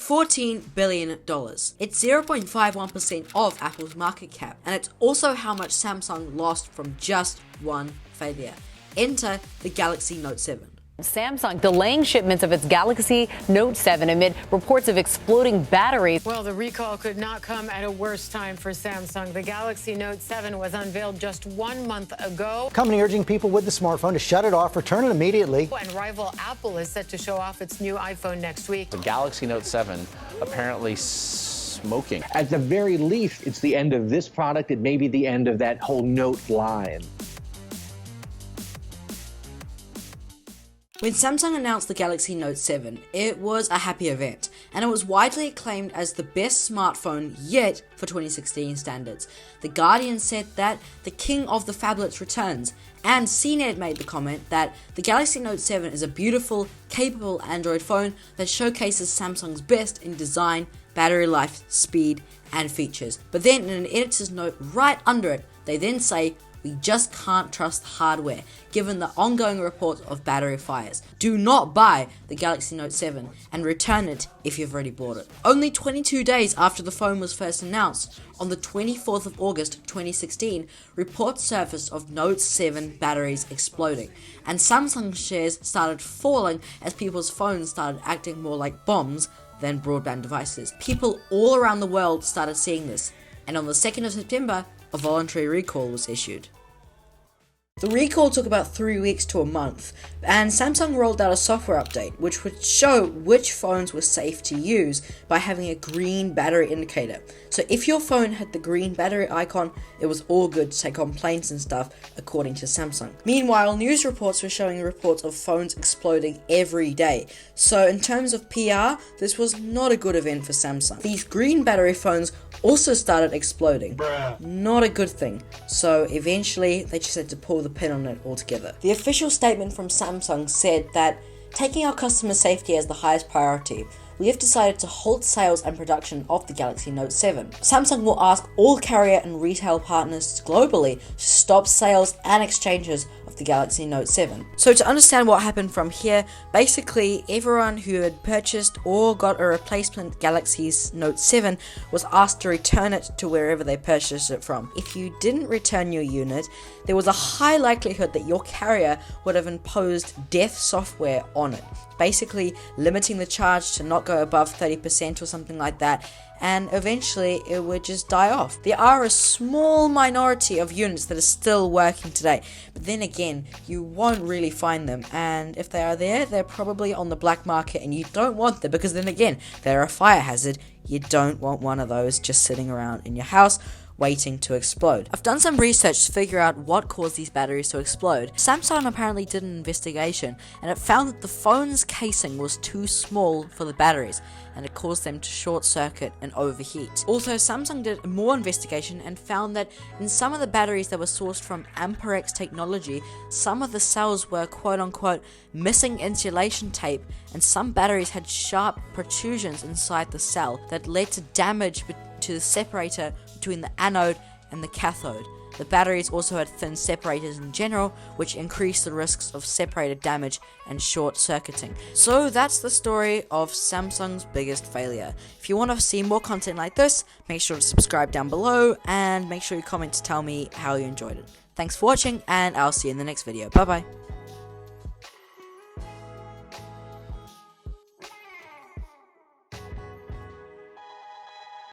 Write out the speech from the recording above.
$14 billion. It's 0.51% of Apple's market cap, and it's also how much Samsung lost from just one failure. Enter the Galaxy Note 7. Samsung delaying shipments of its Galaxy Note 7 amid reports of exploding batteries. Well, the recall could not come at a worse time for Samsung. The Galaxy Note 7 was unveiled just 1 month ago. Company urging people with the smartphone to shut it off, return it immediately. And rival Apple is set to show off its new iPhone next week. The Galaxy Note 7 apparently smoking. At the very least, it's the end of this product. It may be the end of that whole Note line. When Samsung announced the Galaxy Note 7, it was a happy event, and it was widely acclaimed as the best smartphone yet for 2016 standards. The Guardian said that the king of the phablets returns, and CNET made the comment that the Galaxy Note 7 is a beautiful, capable Android phone that showcases Samsung's best in design, battery life, speed, and features. But then in an editor's note right under it, they then say, "We just can't trust the hardware, given the ongoing reports of battery fires. Do not buy the Galaxy Note 7 and return it if you've already bought it." Only 22 days after the phone was first announced, on the 24th of August 2016, reports surfaced of Note 7 batteries exploding, and Samsung shares started falling as people's phones started acting more like bombs than broadband devices. People all around the world started seeing this, and on the 2nd of September, a voluntary recall was issued. The recall took about 3 weeks to a month, and Samsung rolled out a software update which would show which phones were safe to use by having a green battery indicator. So if your phone had the green battery icon, it was all good to take complaints and stuff, according to Samsung. Meanwhile, news reports were showing reports of phones exploding every day. So in terms of PR, this was not a good event for Samsung. These green battery phones also started exploding. Not a good thing. So eventually, they just had to pull the pin on it altogether. The official statement from Samsung said that, taking our customer safety as the highest priority, we have decided to halt sales and production of the Galaxy Note 7. Samsung will ask all carrier and retail partners globally to stop sales and exchanges of the Galaxy Note 7. So to understand what happened from here, basically everyone who had purchased or got a replacement Galaxy Note 7 was asked to return it to wherever they purchased it from. If you didn't return your unit, there was a high likelihood that your carrier would have imposed death software on it, basically limiting the charge to not go above 30% or something like that, and eventually it would just die off. There are a small minority of units that are still working today, but then again, you won't really find them, and if they are there, they're probably on the black market, and you don't want them because then again, they're a fire hazard. You don't want one of those just sitting around in your house waiting to explode. I've done some research to figure out what caused these batteries to explode. Samsung apparently did an investigation, and it found that the phone's casing was too small for the batteries, and it caused them to short circuit and overheat. Also, Samsung did more investigation and found that in some of the batteries that were sourced from Amperex technology, some of the cells were quote unquote missing insulation tape, and some batteries had sharp protrusions inside the cell that led to damage to the separator between the anode and the cathode. The batteries also had thin separators in general, which increased the risks of separator damage and short circuiting. So that's the story of Samsung's biggest failure. If you want to see more content like this, make sure to subscribe down below and make sure you comment to tell me how you enjoyed it. Thanks for watching, and I'll see you in the next video. Bye bye.